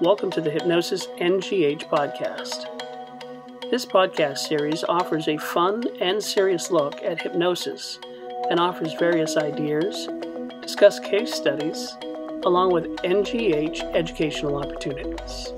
Welcome to the Hypnosis NGH podcast. This podcast series offers a fun and serious look at hypnosis and offers various ideas, discuss case studies, along with NGH educational opportunities.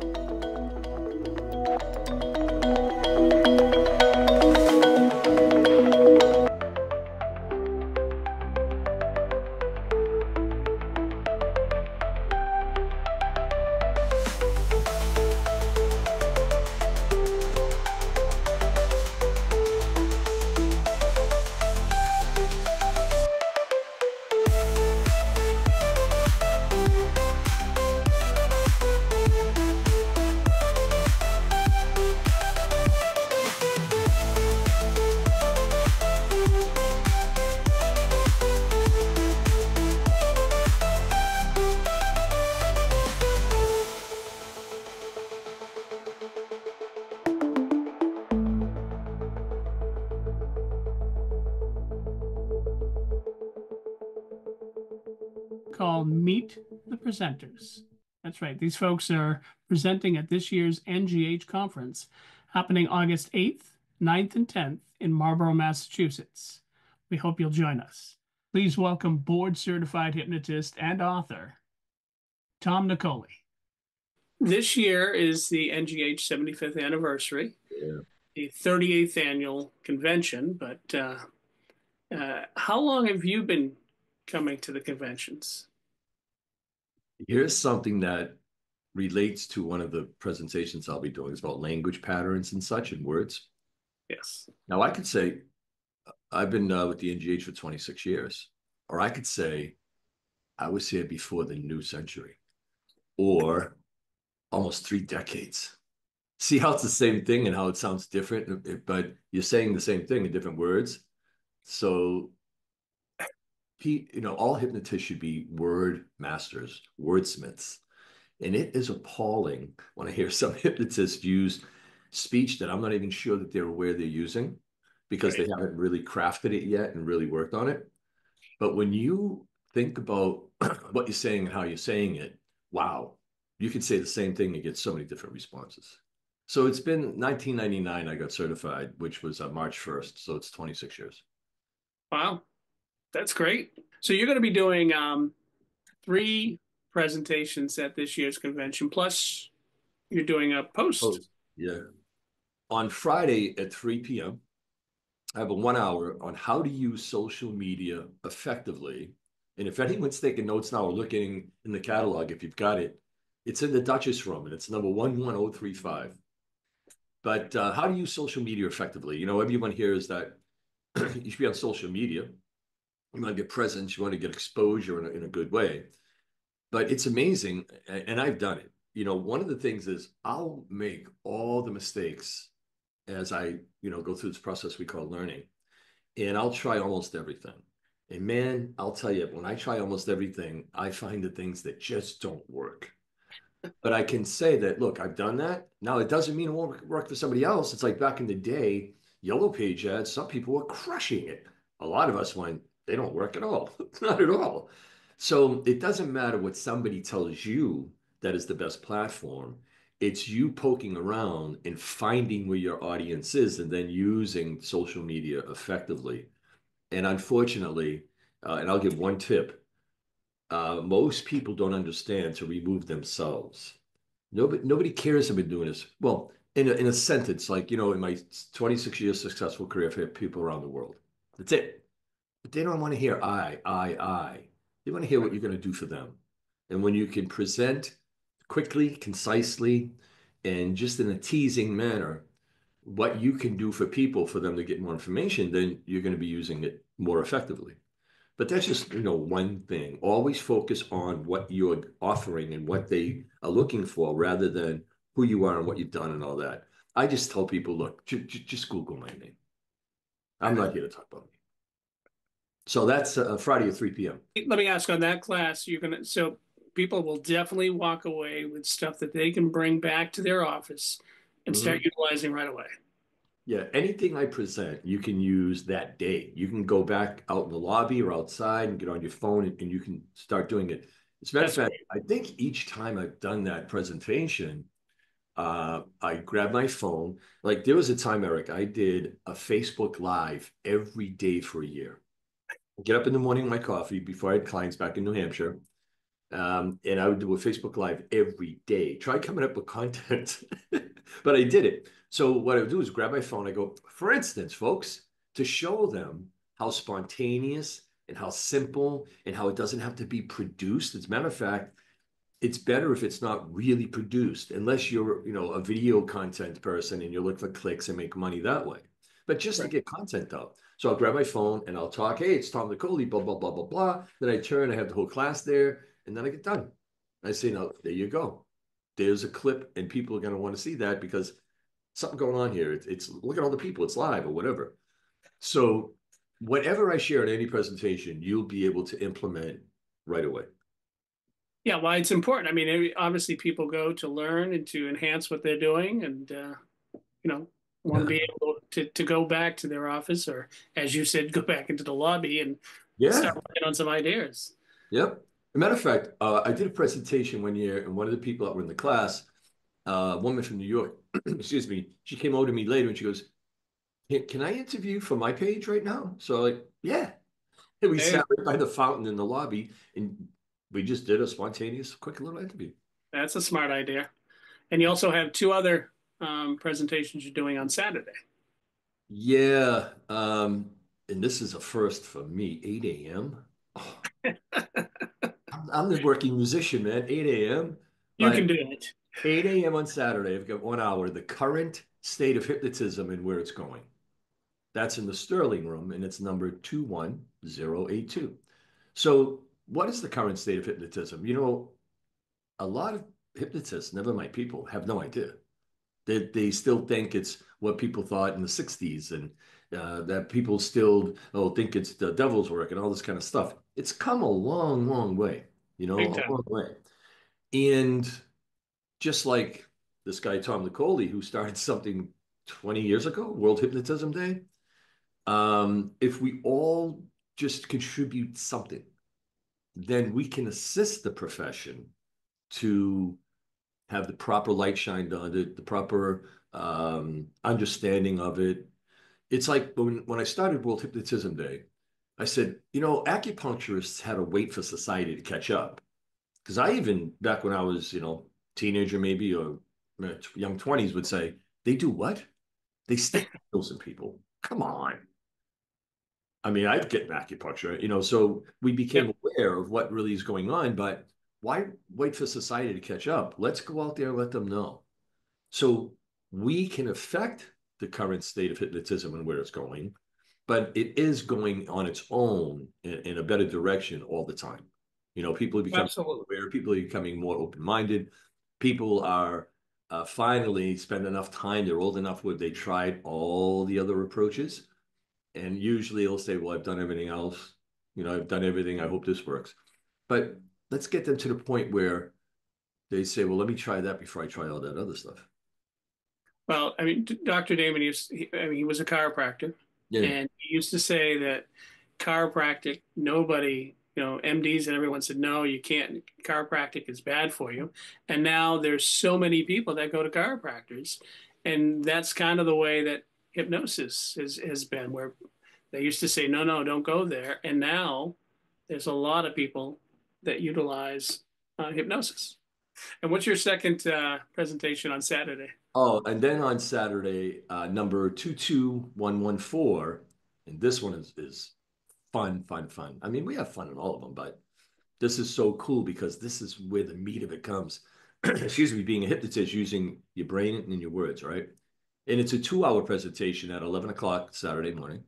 Called Meet the Presenters. That's right. These folks are presenting at this year's NGH conference happening August 8th, 9th, and 10th in Marlborough, Massachusetts. We hope you'll join us. Please welcome board-certified hypnotist and author, Tom Nicoli. This year is the NGH 75th anniversary, the 38th annual convention, but how long have you been coming to the conventions? Here's something that relates to one of the presentations I'll be doing. It's about language patterns and such and words. Yes. Now, I could say I've been with the NGH for 26 years, or I could say I was here before the new century, or almost 3 decades. See how it's the same thing and how it sounds different, but you're saying the same thing in different words. So all hypnotists should be word masters, wordsmiths. And it is appalling when I hear some hypnotists use speech that I'm not even sure that they're aware they're using because they haven't really crafted it yet and really worked on it. But when you think about what you're saying and how you're saying it, wow, you could say the same thing and get so many different responses. So it's been 1999 I got certified, which was March 1st. So it's 26 years. Wow. That's great. So you're going to be doing 3 presentations at this year's convention, plus you're doing a post. Yeah. On Friday at 3 p.m., I have a 1 hour on how to use social media effectively. And if anyone's taking notes now or looking in the catalog, if you've got it, it's in the Duchess room and it's number 11035. But how to use social media effectively. Everyone hears that you should be on social media. You want to get presence, you want to get exposure in a good way. But it's amazing, and I've done it. One of the things is I'll make all the mistakes as I, go through this process we call learning. And I'll try almost everything. And man, I'll tell you, when I try almost everything, I find the things that just don't work. But I can say that, look, I've done that. Now, it doesn't mean it won't work for somebody else. It's like back in the day, Yellow Page ads, some people were crushing it. A lot of us went, they don't work at all. Not at all. So it doesn't matter what somebody tells you that is the best platform. It's you poking around and finding where your audience is and then using social media effectively. And unfortunately, and I'll give one tip, most people don't understand to remove themselves. Nobody cares I've been doing this. Well, in a sentence, like, in my 26 years successful career, I've had people around the world. That's it. But they don't want to hear I. They want to hear what you're going to do for them. And when you can present quickly, concisely, and just in a teasing manner, what you can do for people for them to get more information, then you're going to be using it more effectively. But that's just, one thing. Always focus on what you're offering and what they are looking for rather than who you are and what you've done and all that. I just tell people, look, just Google my name. I'm not here to talk about me. So that's Friday at 3 p.m. Let me ask on that class, so people will definitely walk away with stuff that they can bring back to their office and start utilizing right away. Yeah, anything I present, you can use that day. You can go back out in the lobby or outside and get on your phone and you can start doing it. As a matter of That's fact, great. I think each time I've done that presentation, I grabbed my phone. Like there was a time, Eric, I did a Facebook Live every day for a year. Get up in the morning with my coffee before I had clients back in New Hampshire. And I would do a Facebook Live every day. Try coming up with content, but I did it. So what I would do is grab my phone. I go, for instance, folks, to show them how spontaneous and how simple and how it doesn't have to be produced. As a matter of fact, it's better if it's not really produced, unless you're, a video content person and you look for clicks and make money that way. But just to Right. get content out. So I'll grab my phone and I'll talk, hey, it's Tom Nicoli, blah, blah, blah, blah, blah. Then I turn, I have the whole class there, and then I get done. I say, no, there you go. There's a clip, and people are going to want to see that because something going on here. It's look at all the people, it's live or whatever. So whatever I share in any presentation, you'll be able to implement right away. Yeah, well, it's important. I mean, obviously, people go to learn and to enhance what they're doing, and you know, want to be able to go back to their office, or as you said, go back into the lobby and start Yeah. working on some ideas. Yep. As a matter of fact, I did a presentation one year, and one of the people that were in the class, a woman from New York, excuse me, she came over to me later and she goes, can I interview for my page right now? So like, yeah. And we Hey, sat right by the fountain in the lobby and we just did a spontaneous, quick little interview. that's a smart idea. And you also have two other presentations you're doing on Saturday. Yeah. And this is a first for me, 8 a.m. Oh, I'm the working musician, man, 8 a.m. You can But do it. 8 a.m. on Saturday, I've got 1 hour, the current state of hypnotism and where it's going. That's in the Sterling Room, and it's number 21082. So, what is the current state of hypnotism? A lot of hypnotists, never mind people, have no idea. They still think it's what people thought in the 60s, and that people still think it's the devil's work and all this kind of stuff. It's come a long, long way, Big a time. long way. And just like this guy, Tom Nicoli, who started something 20 years ago, World Hypnotism Day, if we all just contribute something, then we can assist the profession to have the proper light shined on it, the proper understanding of it. It's like when I started World Hypnotism Day, I said, acupuncturists had to wait for society to catch up. Because I even, back when I was, teenager maybe, or young 20s, would say, they do what? They stick needles in people. Come on. I mean, I'd get an acupuncture, so we became Yep. aware of what really is going on, but why wait for society to catch up? Let's go out there and let them know. So we can affect the current state of hypnotism and where it's going, but it is going on its own in a better direction all the time. People are becoming Absolutely. aware, people are becoming more open-minded, people are finally spend enough time, they're old enough where they tried all the other approaches. And usually they'll say, well, I've done everything else. I've done everything. I hope this works. But let's get them to the point where they say, well, let me try that before I try all that other stuff. Well, I mean, Dr. Damon, I mean, he was a chiropractor, Yeah. and he used to say that chiropractic, nobody, MDs and everyone said, no, you can't. Chiropractic is bad for you. And now there's so many people that go to chiropractors. And that's kind of the way that hypnosis has been, where they used to say, no, no, don't go there. And now there's a lot of people that utilize hypnosis. And what's your second presentation on Saturday? Oh, and then on Saturday, number 22114, and this one is fun, fun, fun. I mean, we have fun in all of them, but this is so cool because this is where the meat of it comes. Excuse me, being a hypnotist using your brain and your words, right? And it's a 2 hour presentation at 11 o'clock Saturday morning.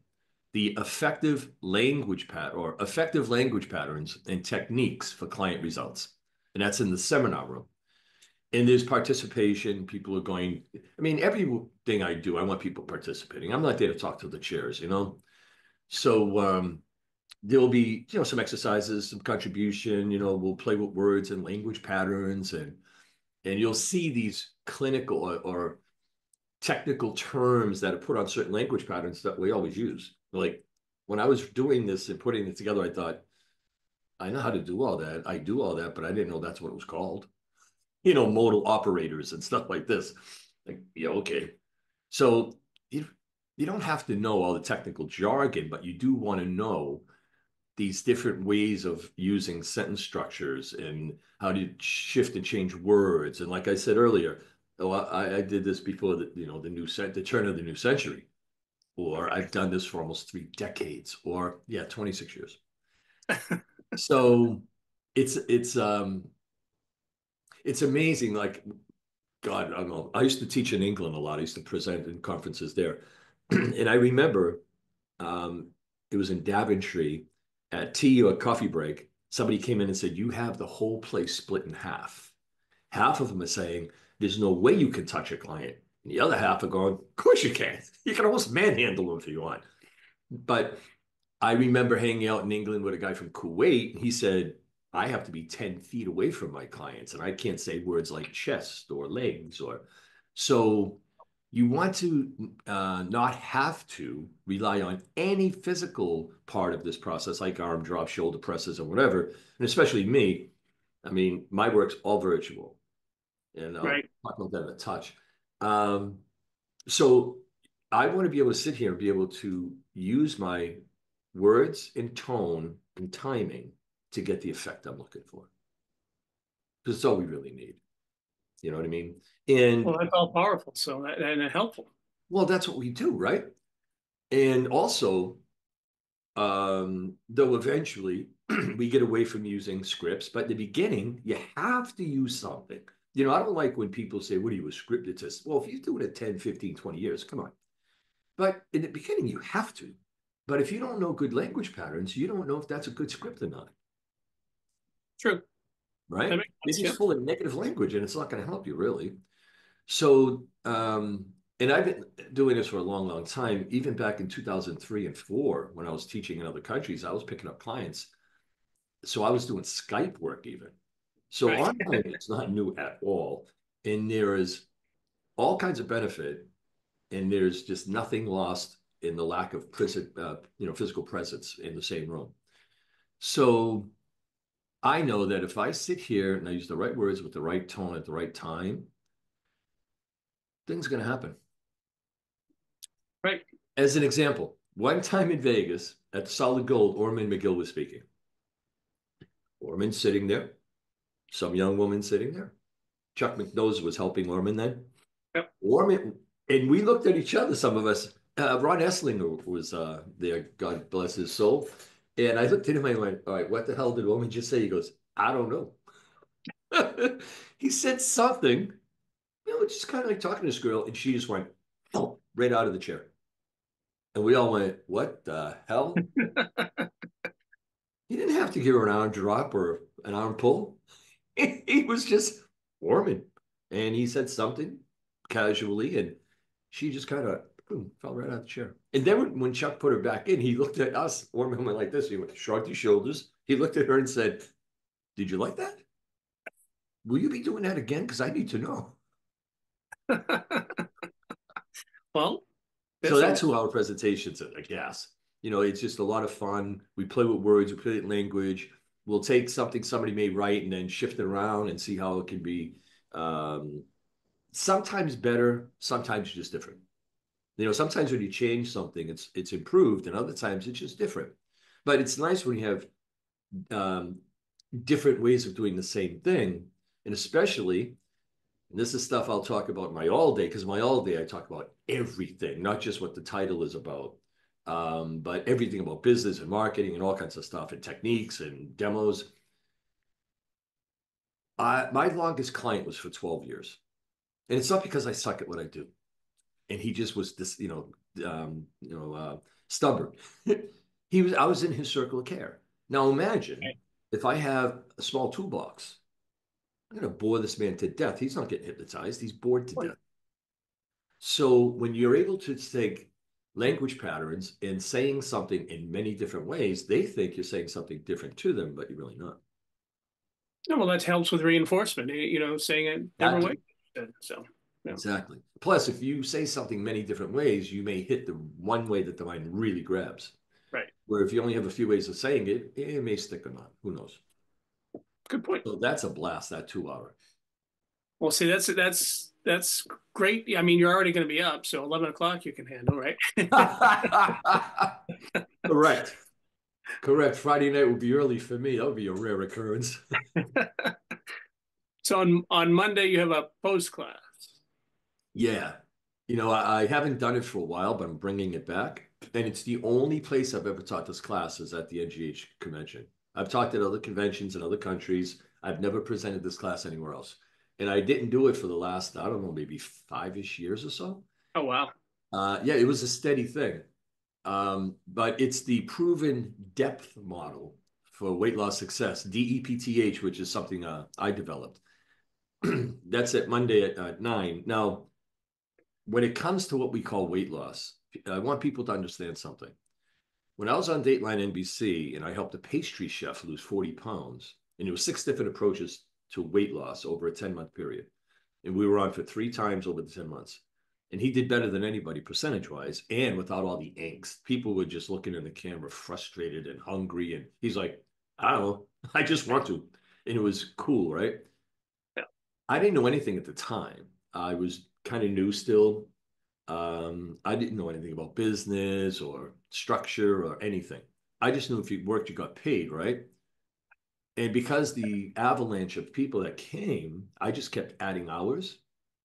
The effective language patterns and techniques for client results. And that's in the seminar room. And there's participation. People are going, I mean, everything I do, I want people participating. I'm not there to talk to the chairs. So there'll be, some exercises, some contribution, we'll play with words and language patterns and you'll see these clinical or technical terms that are put on certain language patterns that we always use. Like when I was doing this and putting it together, I thought, I know how to do all that. I do all that, but I didn't know that's what it was called. Modal operators and stuff like this. Like, yeah, okay. So you don't have to know all the technical jargon, but you do want to know these different ways of using sentence structures and how to shift and change words. And like I said earlier, oh, I did this before the turn of the new century, or I've done this for almost 3 decades, or yeah, 26 years. So it's amazing. Like, God, I don't know. I used to teach in England a lot. I used to present in conferences there. And I remember it was in Daventry at tea or coffee break. Somebody came in and said, "You have the whole place split in half. Half of them are saying, there's no way you can touch a client. And the other half are going, of course you can. You can almost manhandle them if you want." But I remember hanging out in England with a guy from Kuwait. He said, I have to be 10 feet away from my clients and I can't say words like chest or legs or so you want to not have to rely on any physical part of this process, like arm drops, shoulder presses, or whatever. And especially me, I mean, my work's all virtual. And I'll Right. talk about that in a touch. Um, so I want to be able to sit here and be able to use my words and tone and timing to get the effect I'm looking for. Because it's all we really need. You know what I mean? Well, And that's all powerful. So and helpful. well, that's what we do, right? And also, though eventually we get away from using scripts, but in the beginning, you have to use something. I don't like when people say, what are you, a scriptist? Well, if you're doing it 10, 15, 20 years, come on. But in the beginning, you have to. But if you don't know good language patterns, you don't know if that's a good script or not, True. That right? makes Maybe sense. it's Yep. full of negative language and it's not going to help you really. So, and I've been doing this for a long, long time. Even back in 2003 and four, when I was teaching in other countries, I was picking up clients. So I was doing Skype work even. So Right. online, it's not new at all. And there is all kinds of benefit, and there's just nothing lost in the lack of physical presence in the same room. So I know that if I sit here and I use the right words with the right tone at the right time, things are going to happen. Right. As an example, one time in Vegas at the Solid Gold, Orman McGill was speaking. Orman sitting there, some young woman sitting there. Chuck McNose was helping Orman then. Yep. Orman, and we looked at each other, some of us. Ron Esslinger was there, God bless his soul. And I looked at him and I went, all right, what the hell did Orman just say? He goes, I don't know. He said something, just kind of like talking to this girl, and she just went, oh, right out of the chair. And we all went, what the hell? He didn't have to give her an arm drop or an arm pull. He was just warming. And he said something casually, and she just kind of fell right out of the chair. And then when Chuck put her back in, he looked at us, Orman went like this. He went, shrugged his shoulders. He looked at her and said, did you like that? Will you be doing that again? Because I need to know. Well, So listen. that's who our presentations are, I guess. It's just a lot of fun. We play with words, we play with language. We'll take something somebody may write and then shift it around and see how it can be um, sometimes better, sometimes just different. Sometimes when you change something, it's improved, and other times it's just different. But it's nice when you have um, different ways of doing the same thing, and especially and this is stuff I'll talk about in my all day, because my all day I talk about everything, not just what the title is about, but everything about business and marketing and all kinds of stuff and techniques and demos. My longest client was for 12 years. And it's not because I suck at what I do. And he just was this, stubborn. I was in his circle of care. Now imagine if I have a small toolbox, I'm going to bore this man to death. He's not getting hypnotized. He's bored to death. So when you're able to take language patterns and saying something in many different ways, they think you're saying something different to them, but you're really not. No, well, that helps with reinforcement. Saying it different Exactly. way. So, yeah. Exactly. Plus, if you say something many different ways, you may hit the one way that the mind really grabs. Right. Where if you only have a few ways of saying it, it may stick or not. Who knows? Good point. So that's a blast, that 2 hour. Well, see, that's great. I mean, you're already going to be up, so 11 o'clock you can handle, right? Correct. Correct. Friday night would be early for me. That would be a rare occurrence. So on Monday you have a post class. Yeah. I haven't done it for a while, but I'm bringing it back. And it's the only place I've ever taught this class is at the NGH convention. I've taught at other conventions in other countries. I've never presented this class anywhere else. And I didn't do it for the last, I don't know, maybe 5-ish years or so. Oh wow. Yeah, it was a steady thing. But it's the proven depth model for weight loss success, D.E.P.T.H, which is something I developed. That's at Monday at 9. Now, when it comes to what we call weight loss, I want people to understand something. When I was on Dateline NBC and I helped a pastry chef lose 40 pounds, and there were 6 different approaches to weight loss over a 10-month period. And we were on for 3 times over the 10 months. And he did better than anybody percentage-wise and without all the angst. People were just looking in the camera frustrated and hungry. And he's like, I don't know, I just want to. And it was cool, right? Yeah. I didn't know anything at the time. I was kind of new still. I didn't know anything about business or structure or anything. I just knew if you worked, you got paid, right? And because the avalanche of people that came, I just kept adding hours.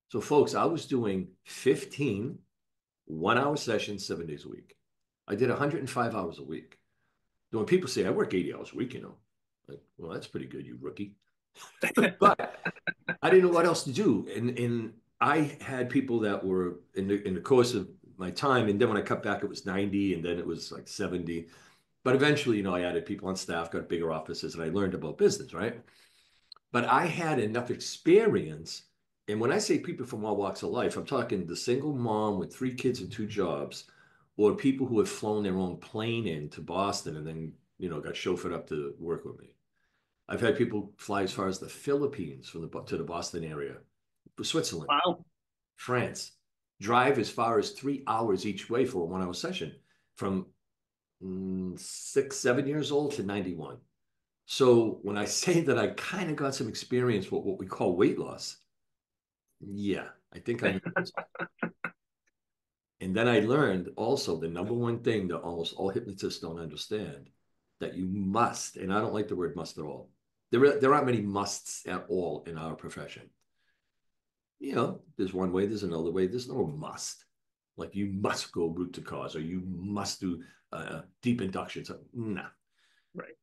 So, folks, I was doing 15 1 hour sessions 7 days a week. I did 105 hours a week. When people say I work 80 hours a week, like, well, that's pretty good, you rookie. But I didn't know what else to do. And I had people that were in the course of my time. And then when I cut back, it was 90, and then it was like 70. But eventually, I added people on staff, got bigger offices, and I learned about business, right? But I had enough experience. And when I say people from all walks of life, I'm talking the single mom with 3 kids and 2 jobs, or people who have flown their own plane into Boston and then, got chauffeured up to work with me. I've had people fly as far as the Philippines to the Boston area, Switzerland, Wow. France, drive as far as 3 hours each way for a 1 hour session from 6, 7 years old to 91. So when I say that I kind of got some experience with what we call weight loss, yeah, I think I know. And then I learned also the number one thing that almost all hypnotists don't understand, that you must, and I don't like the word must at all. There aren't many musts at all in our profession. There's one way, there's another way. There's no must. Like you must go root to cause or you must do deep inductions. Nah. Right.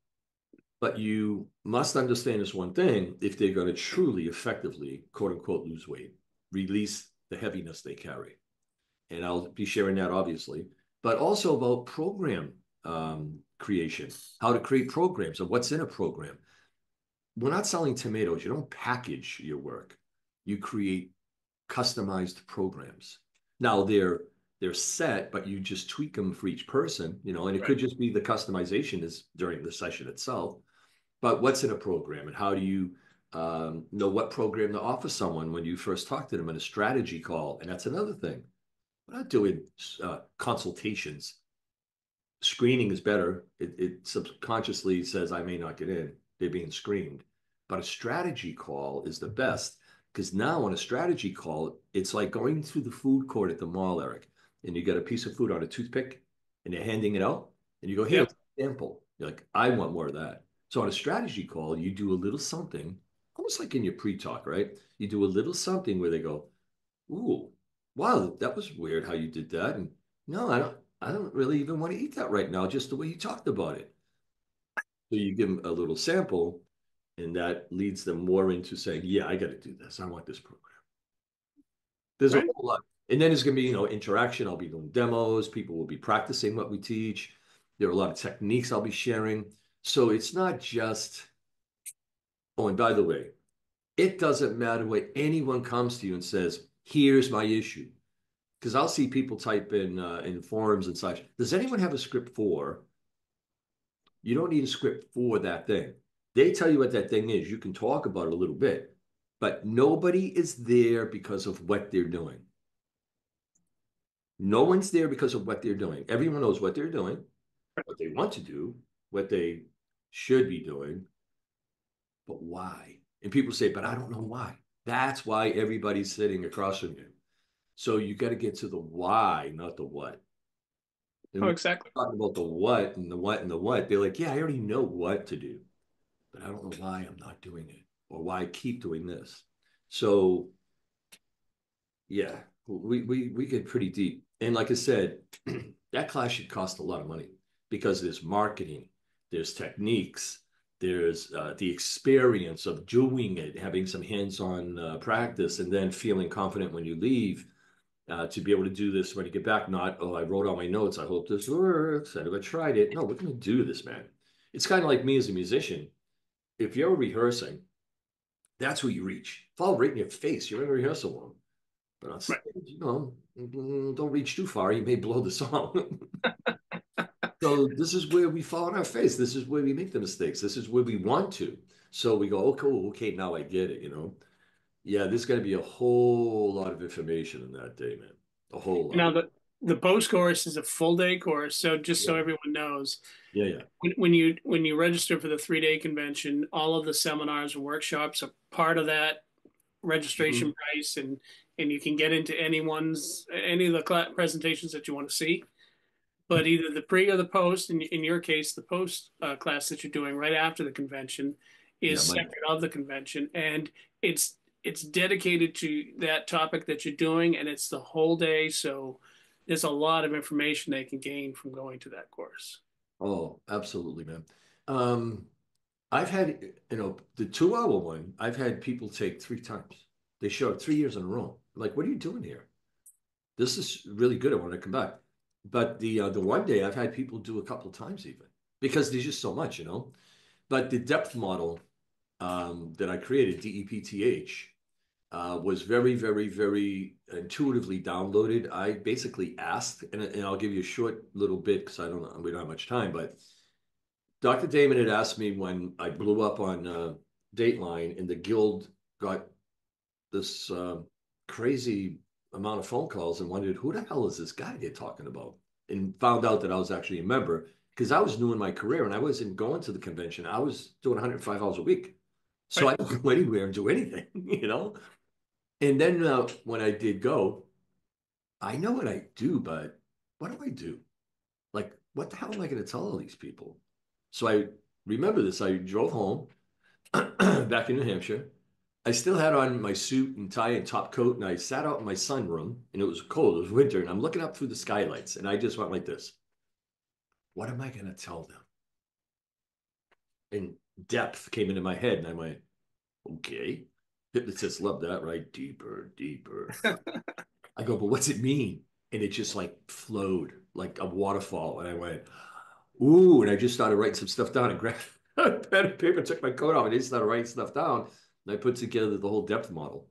But you must understand this one thing if they're going to truly effectively, quote unquote, lose weight, release the heaviness they carry. And I'll be sharing that obviously, but also about program creation, how to create programs and what's in a program. We're not selling tomatoes. You don't package your work. You create customized programs. Now they're set, but you just tweak them for each person, and it could just be the customization is during the session itself. But what's in a program and how do you know what program to offer someone when you first talk to them in a strategy call? And that's another thing. We're not doing consultations. Screening is better. It subconsciously says I may not get in. They're being screened. But a strategy call is the best because now on a strategy call, it's like going through the food court at the mall, Eric, and you get a piece of food on a toothpick and they're handing it out and you go, here, sample. You're like, I want more of that. So on a strategy call, you do a little something, almost like in your pre-talk, right? You do a little something where they go, ooh, wow, that was weird how you did that. And no, I don't really even want to eat that right now, just the way you talked about it. So you give them a little sample, and that leads them more into saying, yeah, I got to do this. I want this program. There's a whole lot. And then there's going to be, interaction. I'll be doing demos. People will be practicing what we teach. There are a lot of techniques I'll be sharing. So it's not just, oh, and by the way, it doesn't matter when anyone comes to you and says, here's my issue. Because I'll see people type in forums and such. Does anyone have a script for? You don't need a script for that thing. They tell you what that thing is. You can talk about it a little bit, but nobody is there because of what they're doing. No one's there because of what they're doing. Everyone knows what they're doing. what they want to do, what they should be doing, but why? And people say, but I don't know why. That's why everybody's sitting across from you. So you got to get to the why, not the what. And Oh, when exactly. you're talking about the what and the what and the what, they're like, yeah, I already know what to do, but I don't know why I'm not doing it or why I keep doing this. So yeah, we get pretty deep. And like I said, that class should cost a lot of money because there's marketing, there's techniques, there's the experience of doing it, having some hands-on practice, and then feeling confident when you leave to be able to do this when you get back. Not, oh, I wrote all my notes. I hope this works. I never tried it. No, we're going to do this, man. It's kind of like me as a musician. If you're rehearsing, that's who you reach. Fall right in your face. You're in a rehearsal room. But on Right. stage, don't reach too far. You may blow the song. So this is where we fall on our face. This is where we make the mistakes. This is where we want to. So we go, oh, cool. Okay, now I get it. Yeah, there's going to be a whole lot of information in that day, man. A whole Now lot. the post course is a full day course. So just so Yeah, everyone knows, yeah, yeah. when you register for the 3 day convention, all of the seminars and workshops are part of that registration Mhm. price, and you can get into any of the presentations that you want to see. But either the pre or the post, in your case, the post class that you're doing right after the convention Yeah, is separate of the convention, and it's it's dedicated to that topic that you're doing, and it's the whole day. So there's a lot of information they can gain from going to that course. oh, absolutely, man. Um, I've had, the 2 hour one, I've had people take 3 times. They show up 3 years in a row. Like, what are you doing here? This is really good. I want to come back. But the one day I've had people do a couple of times even because there's just so much. But the depth model that I created, D.E.P.T.H, was very, very, very intuitively downloaded. I basically asked, and I'll give you a short little bit because we don't have much time, but Dr. Damon had asked me when I blew up on Dateline and the Guild got this crazy amount of phone calls and wondered who the hell is this guy they're talking about, and found out that I was actually a member because I was new in my career and I wasn't going to the convention. I was doing 105 hours a week, so Right. I didn't go anywhere and do anything. And then when I did go, I know what I do, but what do I do? Like, what the hell am I going to tell all these people? So I remember this. I drove home back in New Hampshire. I still had on my suit and tie and top coat, and I sat out in my sunroom, and it was cold. It was winter, and I'm looking up through the skylights, and I just went like this. What am I going to tell them? And depth came into my head, and I went, okay. Hypnotists love that, right? Deeper, deeper. I go, but what's it mean? And it just like flowed like a waterfall. And I went, ooh. And I just started writing some stuff down and grabbed a pen and paper, took my coat off, and I just started writing stuff down. And I put together the whole depth model.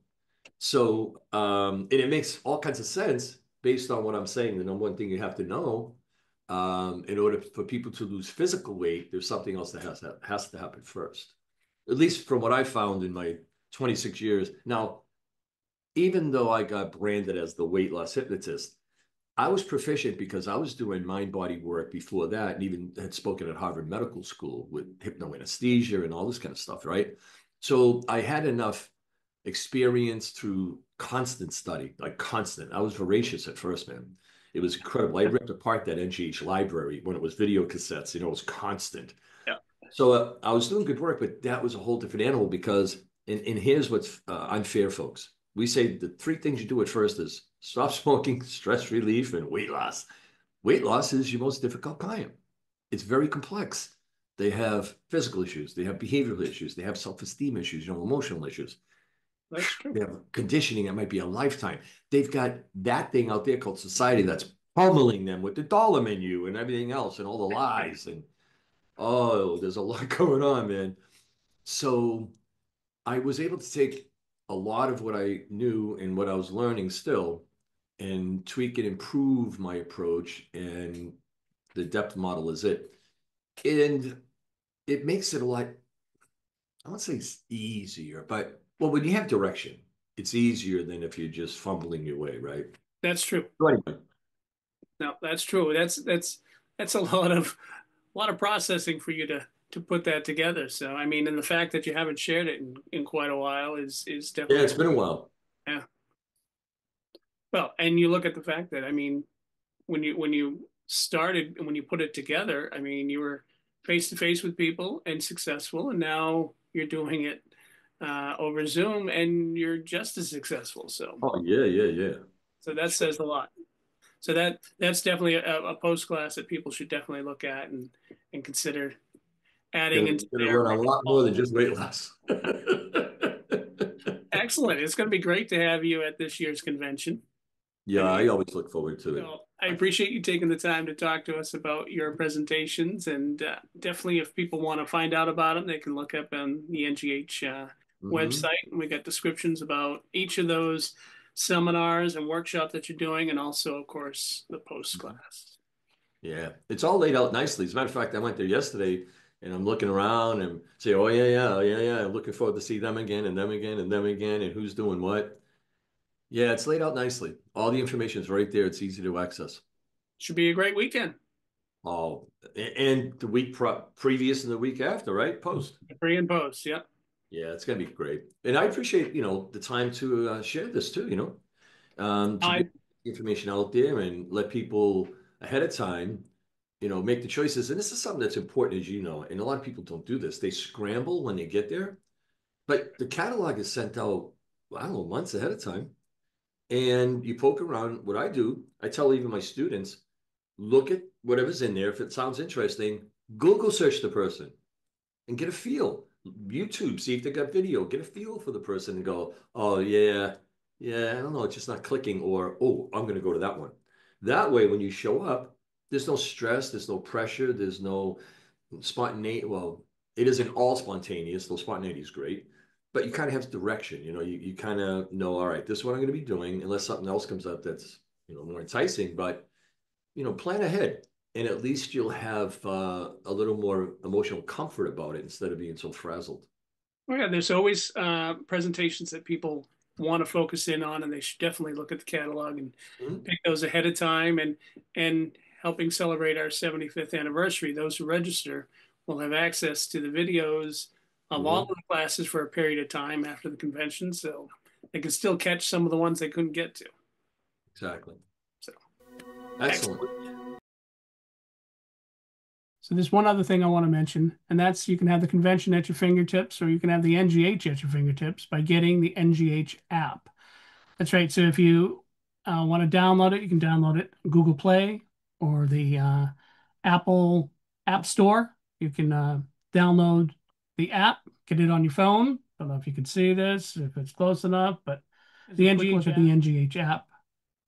So, and it makes all kinds of sense based on what I'm saying. The number one thing you have to know, in order for people to lose physical weight, there's something else that has to happen first. At least from what I found in my 26 years. Now, even though I got branded as the weight loss hypnotist, I was proficient because I was doing mind body work before that and even had spoken at Harvard Medical School with hypnoanesthesia and all this kind of stuff, right? So I had enough experience through constant study, like constant. I was voracious at first, man. It was incredible. I ripped apart that NGH library when it was video cassettes, it was constant. Yeah. So I was doing good work, but that was a whole different animal because, and here's what's unfair, folks. We say the 3 things you do at first is stop smoking, stress relief, and weight loss. Weight loss is your most difficult client. It's very complex. They have physical issues, they have behavioral issues, they have self-esteem issues, emotional issues. That's true. They have conditioning that might be a lifetime. They've got that thing out there called society that's pummeling them with the dollar menu and everything else and all the lies. And oh, there's a lot going on, man. So I was able to take a lot of what I knew and what I was learning still and tweak and improve my approach. And the depth model is it. And it makes it a lot, I won't say it's easier, but well, when you have direction, it's easier than if you're just fumbling your way, right? That's true. So anyway, No, that's true. That's that's a lot of processing for you to put that together. So I mean, and the fact that you haven't shared it in quite a while is Yeah, definitely, it's been a while. yeah. Well, and you look at the fact that, I mean, when you started and when you put it together, I mean, you were face to face with people and successful, and now you're doing it over Zoom and you're just as successful. So Oh yeah, yeah, yeah. so that says a lot. So that's definitely a post class that people should definitely look at and consider adding into Gonna their learn a lot more than just weight loss. excellent. It's going to be great to have you at this year's convention. Yeah, And I always look forward to it. so I appreciate you taking the time to talk to us about your presentations. And definitely, if people want to find out about them, they can look up on the NGH Hmm. website. And we got descriptions about each of those seminars and workshops that you're doing, and also, of course, the post class. Yeah, it's all laid out nicely. As a matter of fact, I went there yesterday and I'm looking around and say, oh yeah, yeah, oh, yeah, yeah. I'm looking forward to see them again and them again and them again and who's doing what. Yeah, it's laid out nicely. All the information is right there. It's easy to access. Should be a great weekend. Oh, and the week previous and the week after, right? Post. Pre and post, yeah. Yeah, it's gonna be great. And I appreciate, the time to share this too, to get I information out there and let people ahead of time, make the choices. And this is something that's important, as you know, and a lot of people don't do this. They scramble when they get there, but the catalog is sent out, I don't know, months ahead of time. And you poke around. What I do, I tell even my students, look at whatever's in there. If it sounds interesting, Google search the person and get a feel. YouTube, see if they got video, get a feel for the person and go, oh, yeah, yeah, I don't know, it's just not clicking, or, oh, I'm going to go to that one. That way, when you show up, there's no stress, there's no pressure, there's no spontaneity. Well, it isn't all spontaneous, though spontaneity is great, but you kind of have direction. You kind of know, all right, this is what I'm going to be doing, unless something else comes up that's, more enticing, but plan ahead, and at least you'll have a little more emotional comfort about it instead of being so frazzled. well, yeah, there's always presentations that people want to focus in on, and they should definitely look at the catalog and Mhm. pick those ahead of time. And helping celebrate our 75th anniversary, those who register will have access to the videos of all of Mhm. the classes for a period of time after the convention, so they can still catch some of the ones they couldn't get to. Exactly. So Excellent. excellent. So there's one other thing I want to mention, and that's you can have the convention at your fingertips, or you can have the NGH at your fingertips by getting the NGH app. That's right. So if you want to download it, you can download it Google Play or the Apple App Store. You can download the app, get it on your phone. Don't know if you can see this, if it's close enough, but the NGH at the NGH app.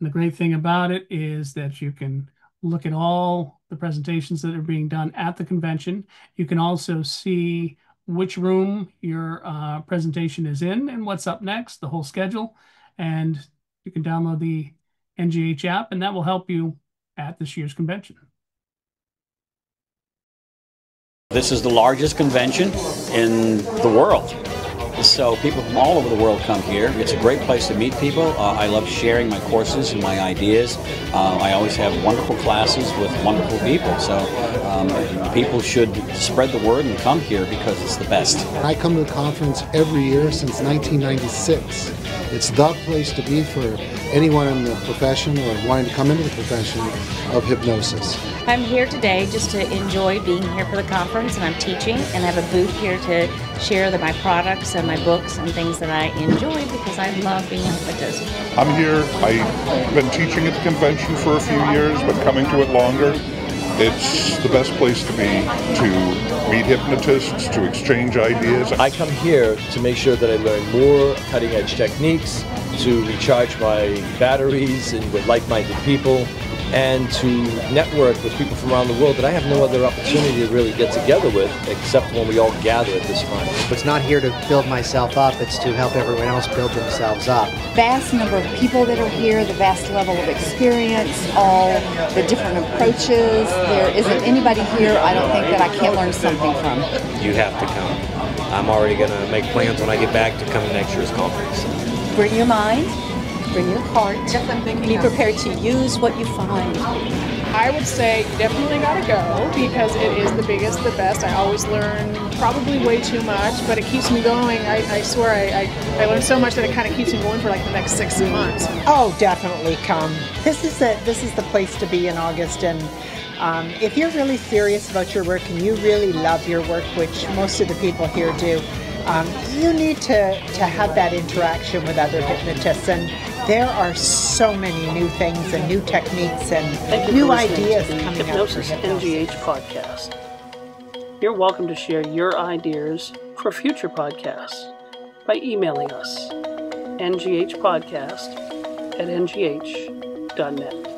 And the great thing about it is that you can look at all the presentations that are being done at the convention. You can also see which room your presentation is in and what's up next, the whole schedule. And you can download the NGH app, and that will help you at this year's convention. This is the largest convention in the world. So people from all over the world come here. It's a great place to meet people. I love sharing my courses and my ideas. I always have wonderful classes with wonderful people. So people should spread the word and come here because it's the best. I come to the conference every year since 1996. It's the place to be for anyone in the profession or wanting to come into the profession of hypnosis. I'm here today just to enjoy being here for the conference, and I'm teaching and have a booth here to share my products and my books and things that I enjoy because I love being a hypnotist. I'm here. I've been teaching at the convention for a few years, but coming to it longer. It's the best place to be, to meet hypnotists, to exchange ideas. I come here to make sure that I learn more cutting-edge techniques, to recharge my batteries and with like-minded people, and to network with people from around the world that I have no other opportunity to really get together with except when we all gather at this time. It's not here to build myself up, it's to help everyone else build themselves up. Vast number of people that are here, the vast level of experience, all the different approaches. There isn't anybody here, I don't think, that I can't learn something from. You have to come. I'm already going to make plans when I get back to come to next year's conference. Bring your mind, bring your heart, be prepared to use what you find. I would say you definitely gotta go because it is the biggest, the best. I always learn probably way too much, but it keeps me going. I swear I learn so much that it kind of keeps me going for like the next 6 months. Oh, definitely come. This is the place to be in August, and if you're really serious about your work and you really love your work, which most of the people here do, you need to have that interaction with other hypnotists, and there are so many new things and new techniques and new ideas coming out for Hypnosis Hypnosis. NGH podcast. You're welcome to share your ideas for future podcasts by emailing us, nghpodcast@ngh.net.